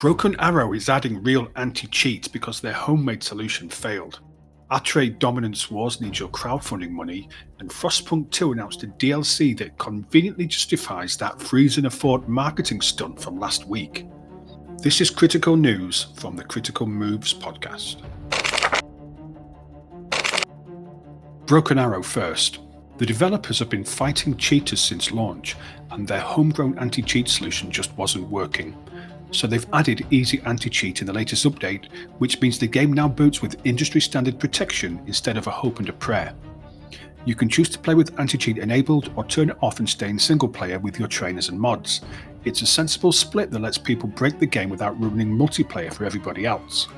Broken Arrow is adding real anti-cheats because their homemade solution failed. Atre Dominance Wars needs your crowdfunding money, and Frostpunk 2 announced a DLC that conveniently justifies that freeze and afford marketing stunt from last week. This is Critical News from the Critical Moves podcast. Broken Arrow first. The developers have been fighting cheaters since launch, and their homegrown anti-cheat solution just wasn't working. So they've added easy anti-cheat in the latest update, which means the game now boots with industry standard protection instead of a hope and a prayer. You can choose to play with anti-cheat enabled or turn it off and stay in single player with your trainers and mods. It's a sensible split that lets people break the game without ruining multiplayer for everybody else.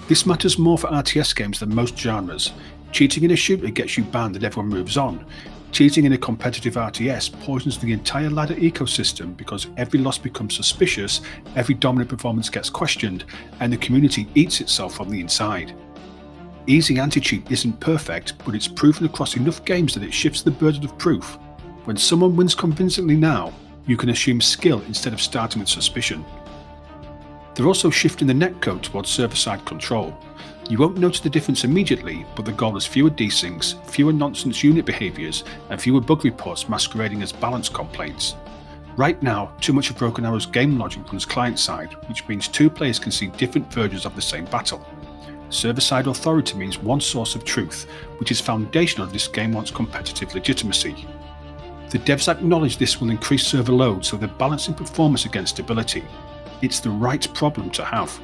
This matters more for RTS games than most genres. Cheating in a shooter gets you banned and everyone moves on. Cheating in a competitive RTS poisons the entire ladder ecosystem because every loss becomes suspicious, every dominant performance gets questioned, and the community eats itself from the inside. Easy anti-cheat isn't perfect, but it's proven across enough games that it shifts the burden of proof. When someone wins convincingly now, you can assume skill instead of starting with suspicion. They're also shifting the netcode towards server-side control. You won't notice the difference immediately, but the goal is fewer desyncs, fewer nonsense unit behaviours, and fewer bug reports masquerading as balance complaints. Right now, too much of Broken Arrow's game logic runs client-side, which means two players can see different versions of the same battle. Server-side authority means one source of truth, which is foundational if this game wants competitive legitimacy. The devs acknowledge this will increase server load, so they're balancing performance against stability. It's the right problem to have.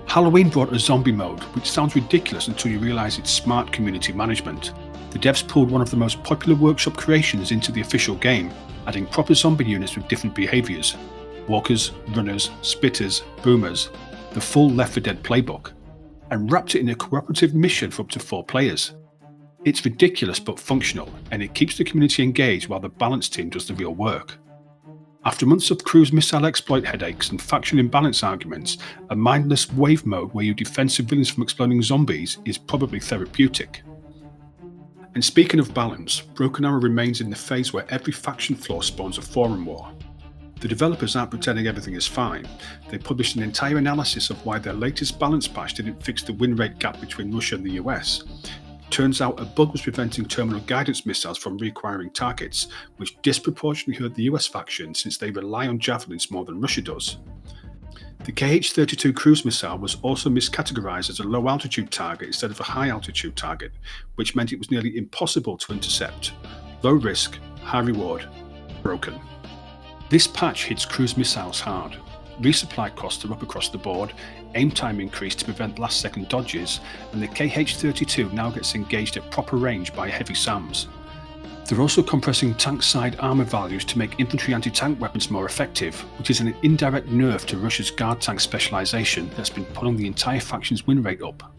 Halloween brought a zombie mode, which sounds ridiculous until you realise it's smart community management. The devs pulled one of the most popular workshop creations into the official game, adding proper zombie units with different behaviours. Walkers, runners, spitters, boomers, the full Left 4 Dead playbook, and wrapped it in a cooperative mission for up to 4 players. It's ridiculous but functional, and it keeps the community engaged while the balance team does the real work. After months of cruise missile exploit headaches and faction imbalance arguments, a mindless wave mode where you defend civilians from exploding zombies is probably therapeutic. And speaking of balance, Broken Arrow remains in the phase where every faction flaw spawns a forum war. The developers aren't pretending everything is fine. They published an entire analysis of why their latest balance patch didn't fix the win rate gap between Russia and the US. Turns out a bug was preventing terminal guidance missiles from reacquiring targets, which disproportionately hurt the US faction since they rely on javelins more than Russia does. The KH-32 cruise missile was also miscategorized as a low-altitude target instead of a high-altitude target, which meant it was nearly impossible to intercept. Low risk, high reward, broken. This patch hits cruise missiles hard. Resupply costs are up across the board, aim time increased to prevent last-second dodges, and the KH-32 now gets engaged at proper range by heavy SAMs. They're also compressing tank-side armour values to make infantry anti-tank weapons more effective, which is an indirect nerf to Russia's guard tank specialisation that's been pulling the entire faction's win rate up.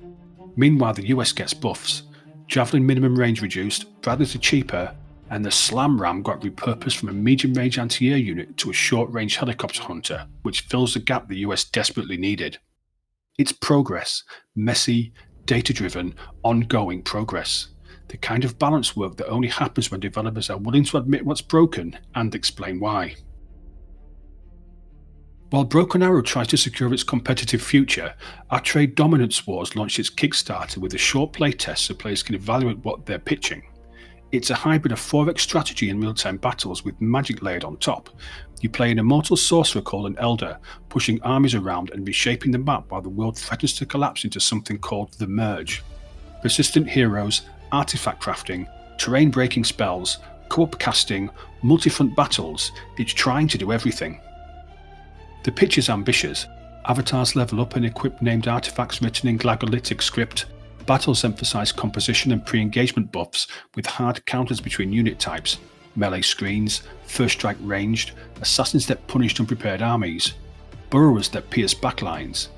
Meanwhile, the US gets buffs. Javelin minimum range reduced, Bradleys are cheaper, and the Slam Ram got repurposed from a medium-range anti-air unit to a short-range helicopter hunter, which fills the gap the US desperately needed. It's progress, messy, data-driven, ongoing progress. The kind of balance work that only happens when developers are willing to admit what's broken and explain why. While Broken Arrow tries to secure its competitive future, Atre Dominance Wars launched its Kickstarter with a short playtest so players can evaluate what they're pitching. It's a hybrid of 4x strategy and real-time battles with magic layered on top. You play an immortal sorcerer called an Elder, pushing armies around and reshaping the map while the world threatens to collapse into something called the Merge. Persistent heroes, artifact crafting, terrain-breaking spells, co-op casting, multi-front battles, it's trying to do everything. The pitch is ambitious. Avatars level up and equip named artifacts written in glagolitic script. Battles emphasise composition and pre-engagement buffs with hard counters between unit types, melee screens, first strike ranged, assassins that punish unprepared armies, burrowers that pierce backlines.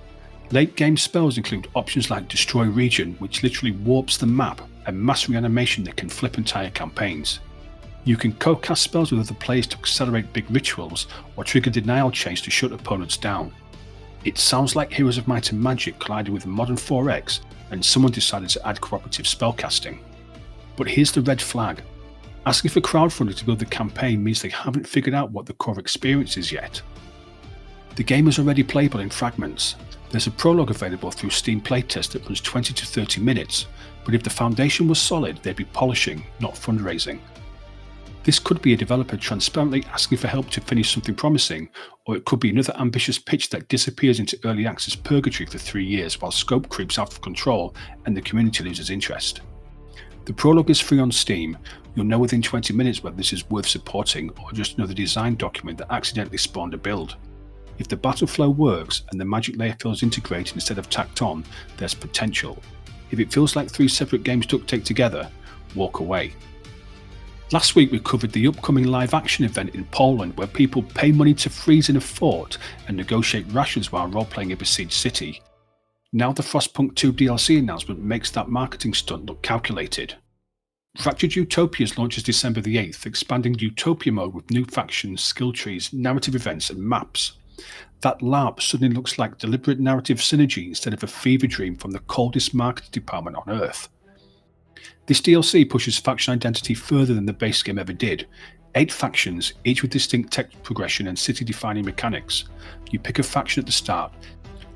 Late game spells include options like Destroy Region, which literally warps the map, and Mass Reanimation that can flip entire campaigns. You can co-cast spells with other players to accelerate big rituals, or trigger denial chains to shut opponents down. It sounds like Heroes of Might and Magic collided with modern 4X, and someone decided to add cooperative spellcasting. But here's the red flag. Asking for crowdfunding to build the campaign means they haven't figured out what the core experience is yet. The game is already playable in fragments. There's a prologue available through Steam playtest that runs 20 to 30 minutes, but if the foundation was solid, they'd be polishing, not fundraising. This could be a developer transparently asking for help to finish something promising, or it could be another ambitious pitch that disappears into early access purgatory for 3 years while scope creeps out of control and the community loses interest. The prologue is free on Steam. You'll know within 20 minutes whether this is worth supporting or just another design document that accidentally spawned a build. If the battle flow works and the magic layer feels integrated instead of tacked on, there's potential. If it feels like 3 separate games duct taped together, walk away. Last week we covered the upcoming live action event in Poland where people pay money to freeze in a fort and negotiate rations while role-playing a besieged city. Now the Frostpunk 2 DLC announcement makes that marketing stunt look calculated. Fractured Utopias launches December the 8th, expanding Utopia mode with new factions, skill trees, narrative events and maps. That LARP suddenly looks like deliberate narrative synergy instead of a fever dream from the coldest marketing department on Earth. This DLC pushes faction identity further than the base game ever did. 8 factions, each with distinct tech progression and city-defining mechanics. You pick a faction at the start,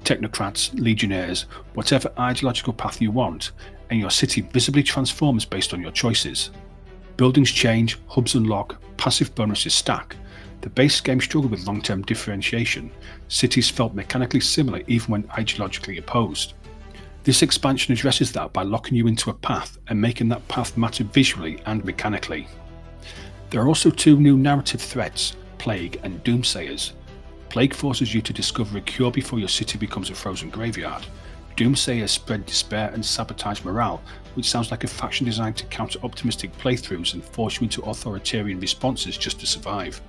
technocrats, legionnaires, whatever ideological path you want, and your city visibly transforms based on your choices. Buildings change, hubs unlock, passive bonuses stack. The base game struggled with long-term differentiation. Cities felt mechanically similar even when ideologically opposed. This expansion addresses that by locking you into a path and making that path matter visually and mechanically. There are also 2 new narrative threats, Plague and Doomsayers. Plague forces you to discover a cure before your city becomes a frozen graveyard. Doomsayers spread despair and sabotage morale, which sounds like a faction designed to counter optimistic playthroughs and force you into authoritarian responses just to survive.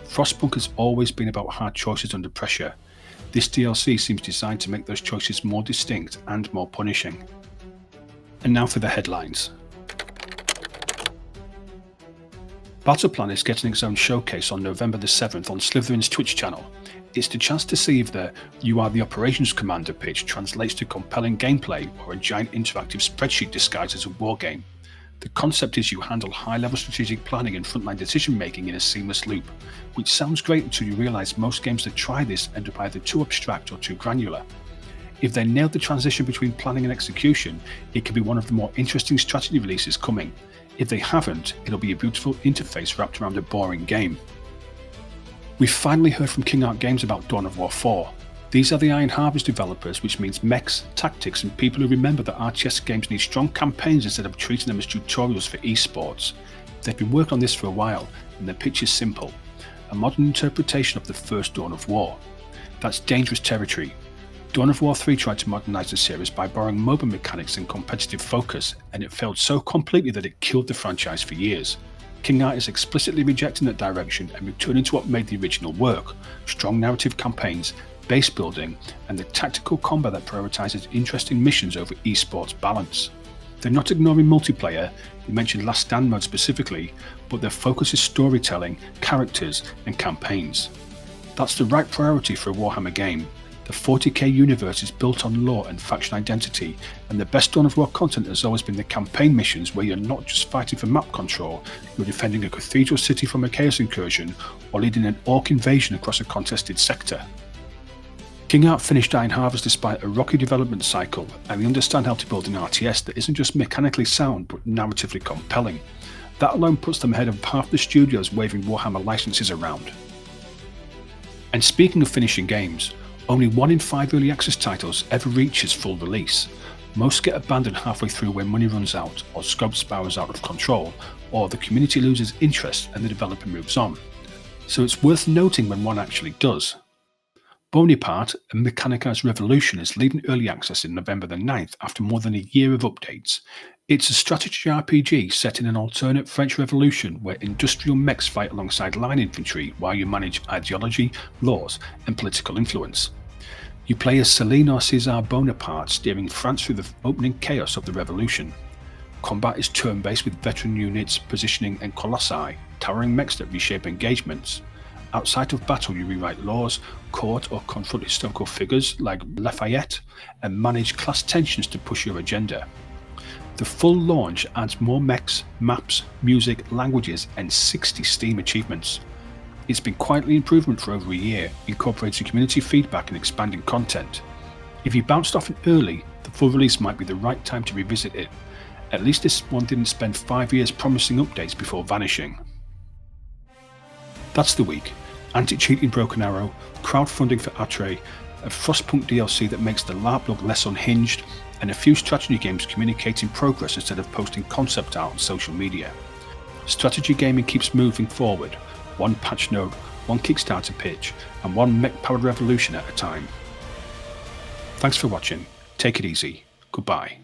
Frostpunk has always been about hard choices under pressure. This DLC seems designed to make those choices more distinct and more punishing. And now for the headlines. Battleplan is getting its own showcase on November the 7th on Slytherin's Twitch channel. It's the chance to see if the "You are the operations commander" pitch translates to compelling gameplay or a giant interactive spreadsheet disguised as a wargame. The concept is you handle high-level strategic planning and frontline decision-making in a seamless loop, which sounds great until you realise most games that try this end up either too abstract or too granular. If they nailed the transition between planning and execution, it could be one of the more interesting strategy releases coming. If they haven't, it'll be a beautiful interface wrapped around a boring game. We've finally heard from King Art Games about Dawn of War 4. These are the Iron Harvest developers, which means mechs, tactics and people who remember that RTS games need strong campaigns instead of treating them as tutorials for esports. They've been working on this for a while, and their pitch is simple. A modern interpretation of the first Dawn of War. That's dangerous territory. Dawn of War 3 tried to modernise the series by borrowing MOBA mechanics and competitive focus, and it failed so completely that it killed the franchise for years. King Art is explicitly rejecting that direction and returning to what made the original work: strong narrative campaigns, base building, and the tactical combat that prioritises interesting missions over esports balance. They're not ignoring multiplayer, you mentioned Last Stand mode specifically, but their focus is storytelling, characters, and campaigns. That's the right priority for a Warhammer game. The 40k universe is built on lore and faction identity, and the best Dawn of War content has always been the campaign missions where you're not just fighting for map control, you're defending a cathedral city from a chaos incursion, or leading an orc invasion across a contested sector. King Art finished Iron Harvest despite a rocky development cycle, and they understand how to build an RTS that isn't just mechanically sound but narratively compelling. That alone puts them ahead of half the studios waving Warhammer licenses around. And speaking of finishing games, only 1 in 5 early access titles ever reaches full release. Most get abandoned halfway through when money runs out, or scope spirals out of control, or the community loses interest and the developer moves on. So it's worth noting when one actually does. Bonaparte, a Mechanized Revolution, is leaving early access in November the 9th after more than a year of updates. It's a strategy RPG set in an alternate French Revolution where industrial mechs fight alongside line infantry while you manage ideology, laws, and political influence. You play as Céline or César Bonaparte steering France through the opening chaos of the revolution. Combat is turn-based with veteran units, positioning, and colossi, towering mechs that reshape engagements. Outside of battle, you rewrite laws, court or confront historical figures like Lafayette, and manage class tensions to push your agenda. The full launch adds more mechs, maps, music, languages, and 60 Steam achievements. It's been quietly improvement for over a year, incorporating community feedback and expanding content. If you bounced off it early, the full release might be the right time to revisit it. At least this one didn't spend 5 years promising updates before vanishing. That's the week. Anti-cheating Broken Arrow, crowdfunding for Atre, a Frostpunk DLC that makes the LARP look less unhinged, and a few strategy games communicating progress instead of posting concept art on social media. Strategy gaming keeps moving forward, one patch note, one Kickstarter pitch, and one mech-powered revolution at a time. Thanks for watching, take it easy, goodbye.